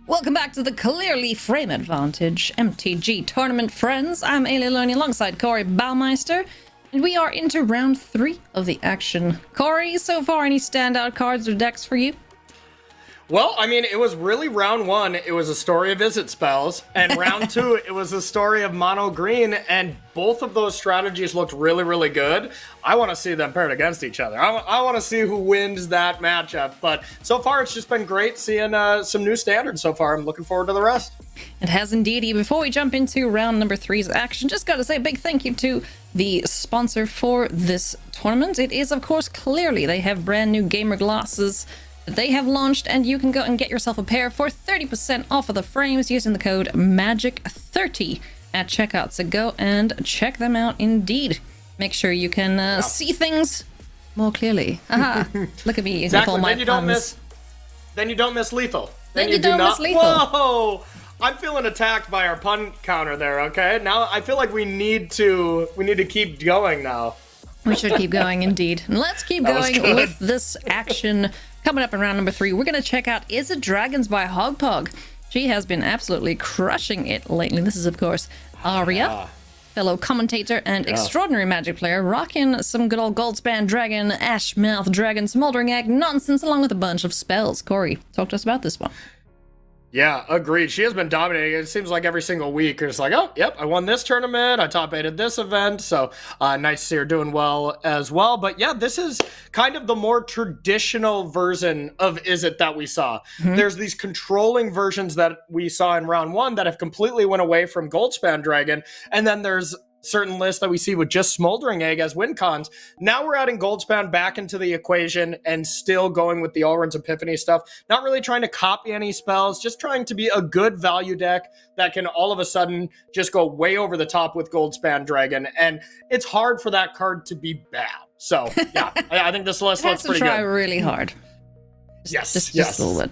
Welcome back to the Clearly Frame Advantage MTG Tournament, friends. I'm Ailey Learning alongside Corey Baumeister, and we are into round 3 of the action. Corey, so far, any standout cards or decks for you? Well, I mean, it was really round 1, it was a story of Izzet spells, and round 2, it was a story of mono green, and both of those strategies looked really, really good. I want to see them paired against each other. I want to see who wins that matchup, but so far it's just been great seeing some new standards so far. I'm looking forward to the rest. It has indeed. Before we jump into round number 3's action, just gotta say a big thank you to the sponsor for this tournament. It is, of course, Clearly. They have brand new gamer glasses that they have launched, and you can go and get yourself a pair for 30% off of the frames using the code MAGIC30 at checkout. So go and check them out indeed. Make sure you can see things more clearly. Aha! Look at me. Exactly. With all my Then you don't miss. Then you don't miss lethal. Then you don't miss lethal. Whoa! I'm feeling attacked by our pun counter there. Okay, now I feel like we need to keep going now. We should keep going indeed. And let's keep going with this action. Coming up in round number 3, we're going to check out Is It Dragons by Hogpog. She has been absolutely crushing it lately. This is, of course, Aria, fellow commentator and extraordinary Magic player, rocking some good old Goldspan Dragon, Ashmouth Dragon, Smoldering Egg nonsense, along with a bunch of spells. Corey, talk to us about this one. Yeah, agreed. She has been dominating. It seems like every single week, it's like, oh, yep, I won this tournament. I top 8'd this event. So nice to see her doing well as well. But yeah, this is kind of the more traditional version of Izzet that we saw. There's these controlling versions that we saw in round 1 that have completely went away from Goldspan Dragon. And then there's certain lists that we see with just Smoldering Egg as win cons. Now we're adding Goldspan back into the equation and still going with the Alrund's Epiphany stuff. Not really trying to copy any spells, just trying to be a good value deck that can all of a sudden just go way over the top with Goldspan Dragon. And it's hard for that card to be bad. So yeah, I think this list looks pretty good. Try really hard. Just a little bit.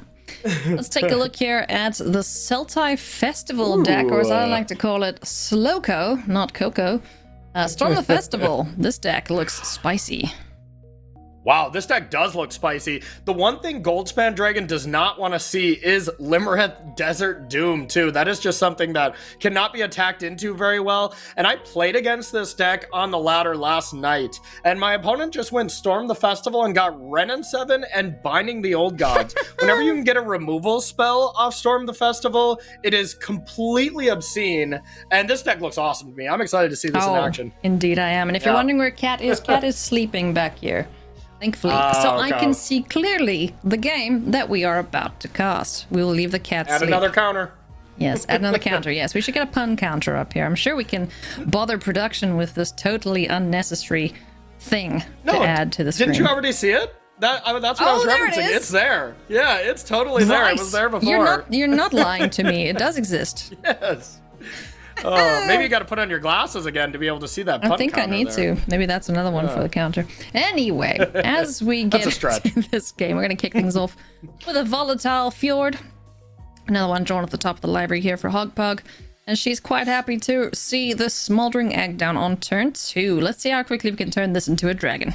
Let's take a look here at the Sultai Festival deck, or as I like to call it, Slowco, not Coco. Storm the Festival. This deck looks spicy. Wow, this deck does look spicy. The one thing Goldspan Dragon does not want to see is Limerith Desert Doom, too. That is just something that cannot be attacked into very well. And I played against this deck on the ladder last night, and my opponent just went Storm the Festival and got Renin 7 and Binding the Old Gods. Whenever you can get a removal spell off Storm the Festival, it is completely obscene, and this deck looks awesome to me. I'm excited to see this in action. Indeed I am. And if you're wondering where Cat is sleeping back here. Thankfully, so I can see clearly the game that we are about to cast. We will leave the cat Add sleep. another counter. Yes, add another counter. Yes, we should get a pun counter up here. I'm sure we can bother production with this totally unnecessary thing to add to the screen. Didn't you already see it? That's what I was referencing. It's there. Yeah, it's totally there. It was there before. You're not lying to me. It does exist. Yes. Maybe you got to put on your glasses again to be able to see that. I think I need to. Maybe that's another one for the counter. Anyway, as we get into this game, we're going to kick things off with a Volatile Fjord. Another one drawn at the top of the library here for Hogpog. And she's quite happy to see the Smoldering Egg down on turn 2. Let's see how quickly we can turn this into a dragon.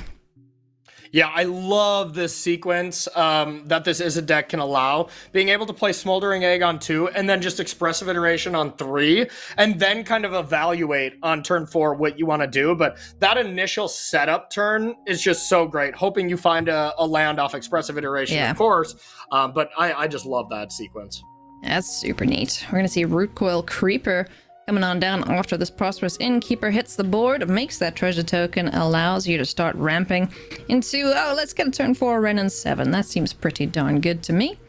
Yeah, I love this sequence that this Izzet deck can allow. Being able to play Smoldering Egg on 2 and then just Expressive Iteration on 3 and then kind of evaluate on turn 4 what you want to do. But that initial setup turn is just so great. Hoping you find a land off Expressive Iteration, of course. But I just love that sequence. That's super neat. We're going to see Root Coil Creeper coming on down after this Prosperous Innkeeper hits the board, makes that treasure token, allows you to start ramping into, let's get a turn 4 Renin 7. That seems pretty darn good to me.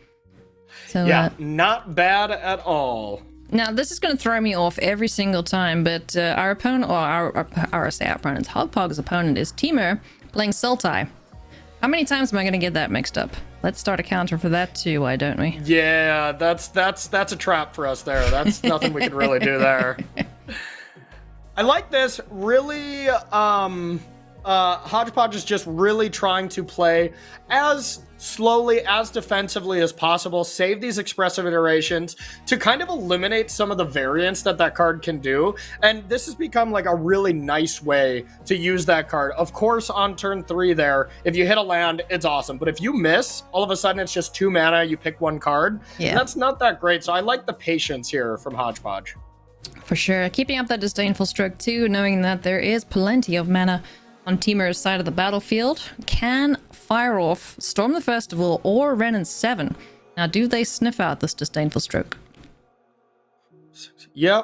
So yeah, not bad at all. Now, this is going to throw me off every single time, but our opponent, or our opponent, Hogpog's opponent is TIMUR playing Sultai. How many times am I going to get that mixed up? Let's start a counter for that too, why don't we? Yeah, that's a trap for us there. That's nothing we can really do there. I like this. Really, Hodgepodge is just really trying to play as slowly, as defensively as possible, save these expressive iterations to kind of eliminate some of the variance that card can do. And this has become like a really nice way to use that card. Of course, on turn 3 there, if you hit a land, it's awesome. But if you miss, all of a sudden it's just 2 mana, you pick 1 card. Yeah. That's not that great. So I like the patience here from Hodgepodge. For sure. Keeping up that disdainful stroke too, knowing that there is plenty of mana on TIMUR's side of the battlefield, can fire off Storm the Festival or Wrenn and 7. Now, do they sniff out this disdainful stroke? Yeah,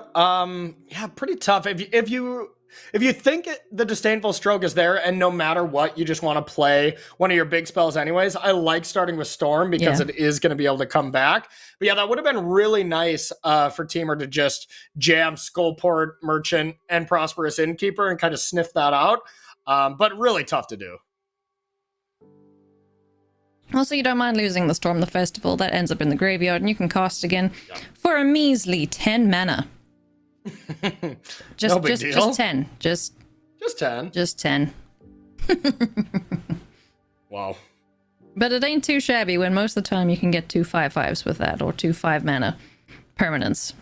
pretty tough. If you think the disdainful stroke is there, and no matter what, you just want to play one of your big spells anyways, I like starting with Storm because it is going to be able to come back. But yeah, that would have been really nice for TIMUR to just jam Skullport, Merchant, and Prosperous Innkeeper and kind of sniff that out. But really tough to do. Also, you don't mind losing the Storm the Festival. That ends up in the graveyard, and you can cast again for a measly 10 mana. No big deal. Just 10. Just 10. Just 10. Wow. But it ain't too shabby when most of the time you can get 2 5/5s with that, or 2 5 mana permanents.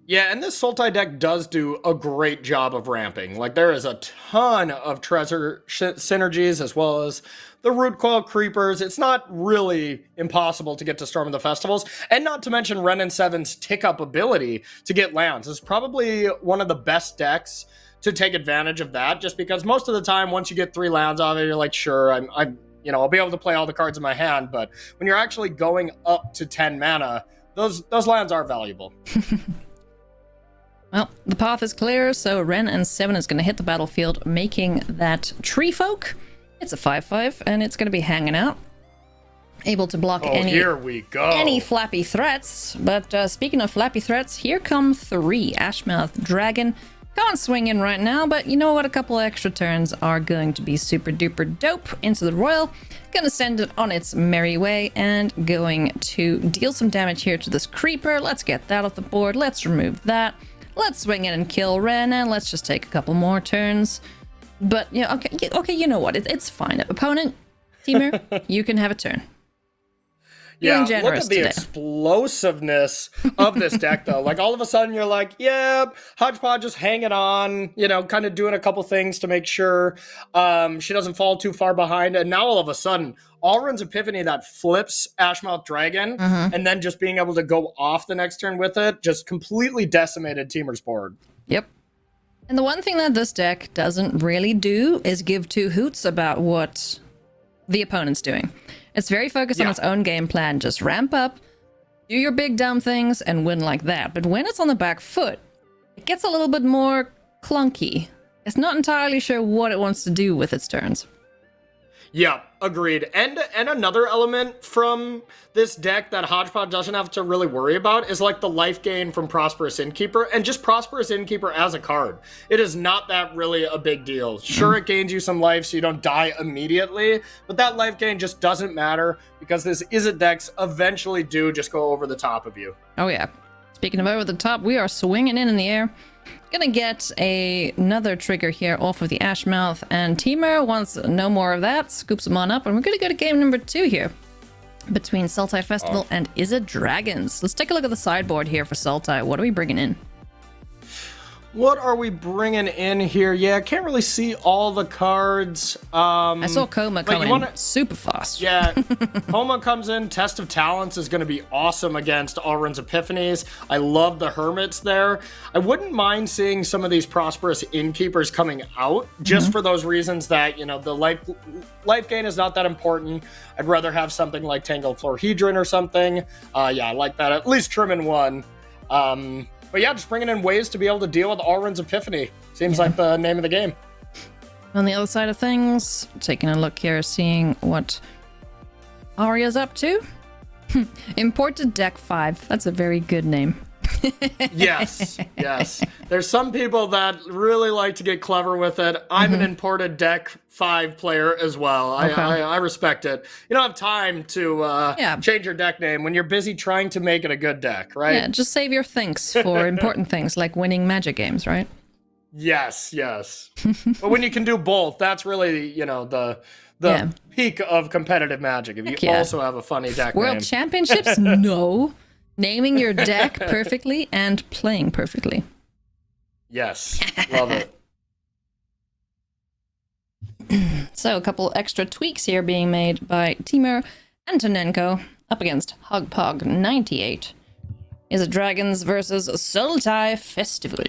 Yeah, and this Sultai deck does do a great job of ramping. Like, there is a ton of treasure synergies, as well as the Root Coil Creepers. It's not really impossible to get to Storm of the Festivals, and not to mention Wrenn and 7's tick-up ability to get lands. It's probably one of the best decks to take advantage of that, just because most of the time, once you get 3 lands off it, you're like, sure, I'll be able to play all the cards in my hand, but when you're actually going up to 10 mana, those lands are valuable. Well, the path is clear, so Wrenn and 7 is going to hit the battlefield, making that Tree Folk. It's a 5/5, and it's going to be hanging out. Able to block here we go. Any flappy threats. But speaking of flappy threats, here come 3. Ashmouth Dragon. Can't swing in right now, but you know what? A couple extra turns are going to be super duper dope into the Royal. Gonna send it on its merry way and going to deal some damage here to this Creeper. Let's get that off the board. Let's remove that. Let's swing in and kill Wrenn, and let's just take a couple more turns. But, yeah, okay, you know what? It's fine. Opponent, TIMUR, you can have a turn. Yeah, look at the explosiveness of this deck, though. Like, all of a sudden, you're like, yeah, Hodgepodge is hanging on, kind of doing a couple things to make sure she doesn't fall too far behind. And now, all of a sudden, Alrund's Epiphany that flips Ashmouth Dragon, and then just being able to go off the next turn with it, just completely decimated TIMUR's board. Yep. And the one thing that this deck doesn't really do is give 2 hoots about what the opponent's doing. It's very focused on its own game plan. Just ramp up, do your big dumb things, and win like that. But when it's on the back foot, it gets a little bit more clunky. It's not entirely sure what it wants to do with its turns. Yeah, agreed. And another element from this deck that Hodgepodge doesn't have to really worry about is like the life gain from Prosperous Innkeeper, and just Prosperous Innkeeper as a card. It is not that really a big deal. Sure, it gains you some life so you don't die immediately, but that life gain just doesn't matter because this Izzet decks eventually do just go over the top of you. Oh yeah. Speaking of over the top, we are swinging in the air. Gonna get another trigger here off of the Ashmouth, and TIMUR wants no more of that, scoops them on up, and we're gonna go to game number 2 here between Sultai Festival and Izzet Dragons. Let's take a look at the sideboard here for Sultai. What are we bringing in? What are we bringing in here? Yeah, I can't really see all the cards. I saw Coma coming in super fast. Yeah, Coma comes in. Test of Talents is going to be awesome against Alrund's Epiphanies. I love the Hermits there. I wouldn't mind seeing some of these Prosperous Innkeepers coming out, just for those reasons that, the life gain is not that important. I'd rather have something like Tangled Florhedron or something. Yeah, I like that. At least trim in 1. But yeah, just bringing in ways to be able to deal with Alrund's Epiphany. Seems like the name of the game. On the other side of things, taking a look here, seeing what Aria's up to. Imported Deck 5. That's a very good name. Yes. There's some people that really like to get clever with it. I'm an imported Deck 5 player as well. Okay. I respect it. You don't have time to change your deck name when you're busy trying to make it a good deck, right? Yeah, just save your thinks for important things like winning Magic games, right? Yes, yes. But when you can do both, that's really, the Yeah. peak of competitive Magic. If Heck you yeah. also have a funny deck World name. Championships? No. Naming your deck perfectly and playing perfectly. Yes, love it. So a couple extra tweaks here being made by TIMUR. Antonenko up against Hogpog 98. Is it Dragons versus Sultai Festival?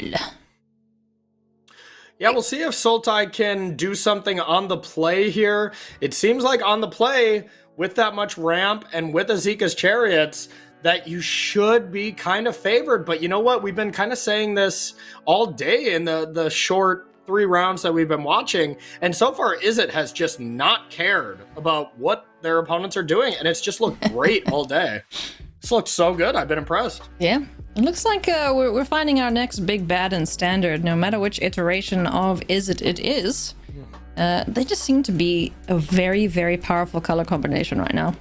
Yeah, we'll see if Sultai can do something on the play here. It seems like on the play, with that much ramp and with Azeka's Chariots, that you should be kind of favored. But you know what? We've been kind of saying this all day in the short 3 rounds that we've been watching. And so far, Izzet has just not cared about what their opponents are doing. And it's just looked great all day. This looks so good. I've been impressed. Yeah. It looks like we're finding our next big bad in Standard, no matter which iteration of Izzet it is. They just seem to be a very, very powerful color combination right now.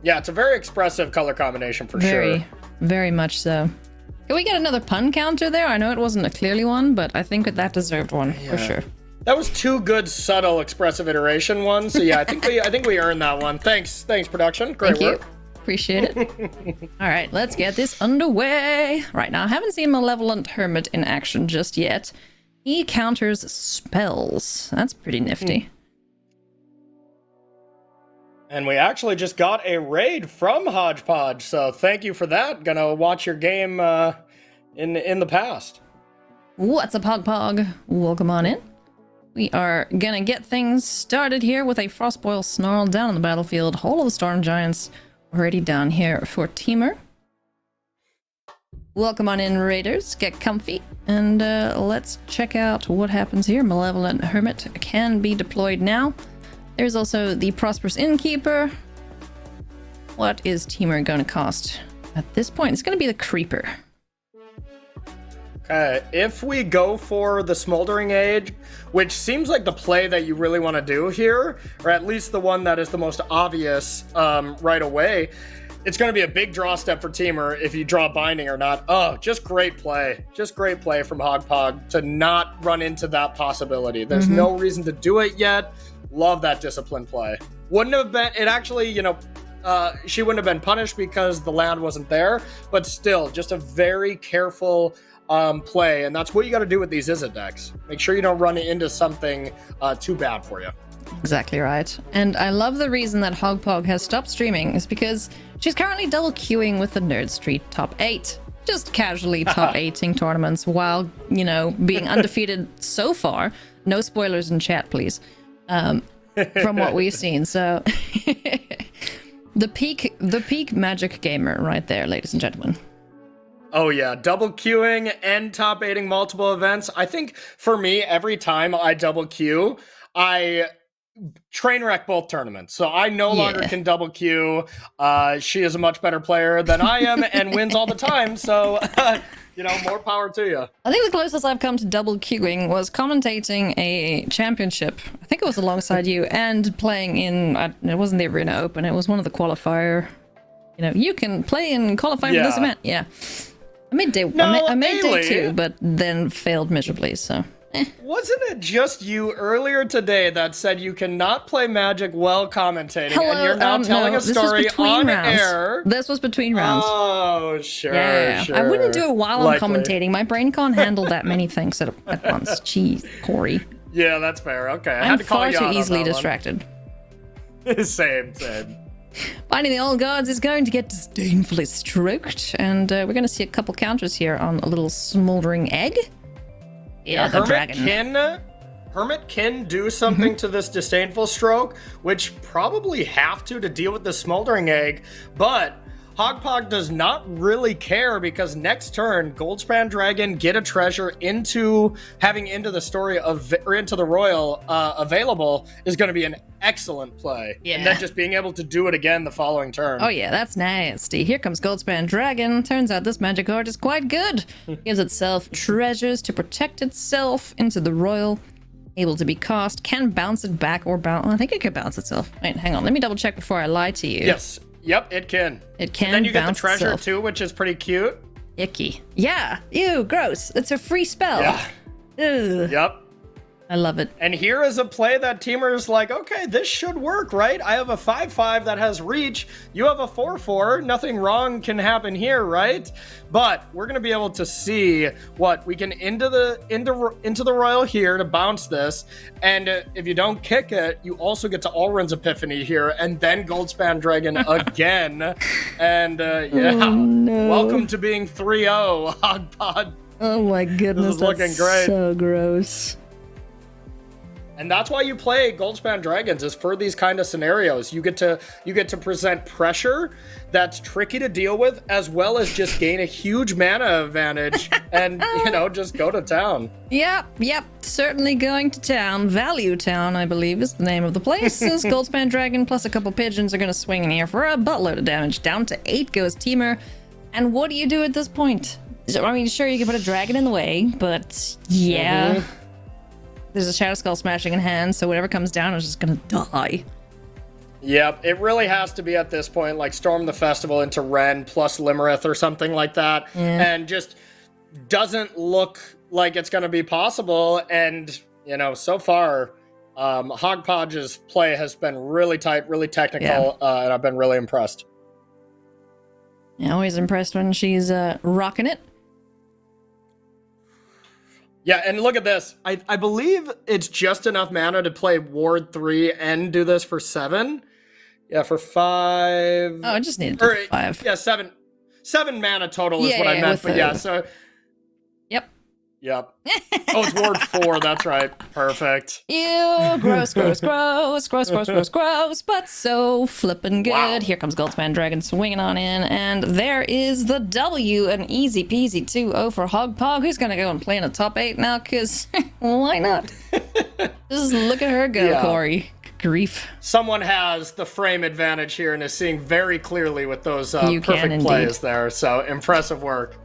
Yeah, it's a very expressive color combination for sure. Very, very much so. Can we get another pun counter there? I know it wasn't a clearly one, but I think that deserved one for sure. That was 2 good, subtle, expressive iteration ones. So yeah, I think we earned that one. Thanks, production. Great work. Appreciate it. All right, let's get this underway. Right now, I haven't seen Malevolent Hermit in action just yet. He counters spells. That's pretty nifty. And we actually just got a raid from Hodgepodge, so thank you for that. Gonna watch your game in the past. What's up, Hogpog? Welcome on in. We are gonna get things started here with a Frostboil Snarl down on the battlefield. Hall of the Storm Giants already down here for TIMUR. Welcome on in, Raiders. Get comfy, and let's check out what happens here. Malevolent Hermit can be deployed now. There's also the Prosperous Innkeeper. What is TIMUR going to cost at this point? It's going to be the Creeper. Okay, if we go for the Smoldering Age, which seems like the play that you really want to do here, or at least the one that is the most obvious right away, it's going to be a big draw step for TIMUR if you draw Binding or not. Oh, just great play. Just great play from Hogpog to not run into that possibility. There's no reason to do it yet. Love that discipline play. Wouldn't have been, it actually, she wouldn't have been punished because the land wasn't there, but still, just a very careful play, and that's what you got to do with these Izzet decks. Make sure you don't run into something too bad for you. Exactly right. And I love the reason that Hogpog has stopped streaming is because she's currently double queuing with the Nerd Street top 8. Just casually top 8ing tournaments while, being undefeated so far. No spoilers in chat, please. From what we've seen. So the peak Magic gamer right there, ladies and gentlemen. Oh yeah, double queuing and top 8ing multiple events. I think for me, every time I double queue, I train wreck both tournaments. So I no longer can double queue. She is a much better player than I am and wins all the time. So more power to you. I think the closest I've come to double queuing was commentating a championship. I think it was alongside you and playing in, it wasn't the Arena Open, it was one of the qualifier. You can play and qualify for this event. Yeah. I made day 2, but then failed miserably, so. Wasn't it just you earlier today that said you cannot play Magic while commentating, and you're now telling a story on air? This was between rounds. Oh, sure, sure. I wouldn't do it while I'm commentating. My brain can't handle that many things at once. Jeez, Corey. Yeah, that's fair. Okay, I I'm had to call far you too out easily on that distracted. Same. Finding the Old Gods is going to get disdainfully stroked, and we're going to see a couple counters here on a little smoldering egg. Yeah, the dragon. Hermit can do something to this disdainful stroke, which probably have to deal with the smoldering egg, but Hogpog does not really care because next turn, Goldspan Dragon get a treasure into the story or into the royal available is going to be an excellent play. Yeah. And then just being able to do it again the following turn. Oh yeah, that's nasty. Here comes Goldspan Dragon. Turns out this magic card is quite good. Gives itself treasures to protect itself into the royal. Able to be cast. Can bounce it back or bounce. I think it could bounce itself. Wait, hang on. Let me double check before I lie to you. Yes. Yep, it can. It can. And then you get the treasure itself. too, which is pretty cute. Icky. Yeah. Ew, gross. It's a free spell. Yeah. Ugh. Yep. I love it. And here is a play that TIMUR's like, okay, this should work, right? I have a 5/5 that has reach. You have a 4/4. Nothing wrong can happen here, right? But we're gonna be able to see what we can into the royal here to bounce this. And if you don't kick it, you also get to Alrund's Epiphany here, and then Goldspan Dragon again. And yeah, Oh, no. welcome to being 3-0, Hogpod. Oh my goodness, This is looking great. So gross. And that's why you play Goldspan Dragons, is for these kind of scenarios. You get to present pressure that's tricky to deal with, as well as just gain a huge mana advantage and, just go to town. Yep, certainly going to town. Value Town, I believe, is the name of the place. This Goldspan Dragon plus a couple pigeons are going to swing in here for a buttload of damage. Down to 8 goes TIMUR. And what do you do at this point? I mean, sure, you can put a dragon in the way, but yeah. Mm-hmm. There's a Shadow Skull smashing in hand, so whatever comes down is just gonna die. Yep, it really has to be at this point, like Storm the Festival into Ren plus Limerith or something like that, and just doesn't look like it's gonna be possible. And, so far, Hogpodge's play has been really tight, really technical, and I've been really impressed. Yeah, always impressed when she's rocking it. Yeah, and look at this. I believe it's just enough mana to play Ward 3 and do this for 7. Yeah, for 5. Oh, I just needed to do 5. Yeah, 7. 7 mana total is what I meant. But yeah, so... Yep. Oh, it's Ward 4. That's right. Perfect. Ew, gross, but so flippin' good. Wow. Here comes Goldspan Dragon swinging on in, and there is the W, an easy peasy 2-0 for Hogpog, who's gonna go and play in the top 8 now, because why not? Just look at her go, Corey. Grief. Someone has the frame advantage here and is seeing very clearly with those You perfect can, plays indeed. there, so impressive work.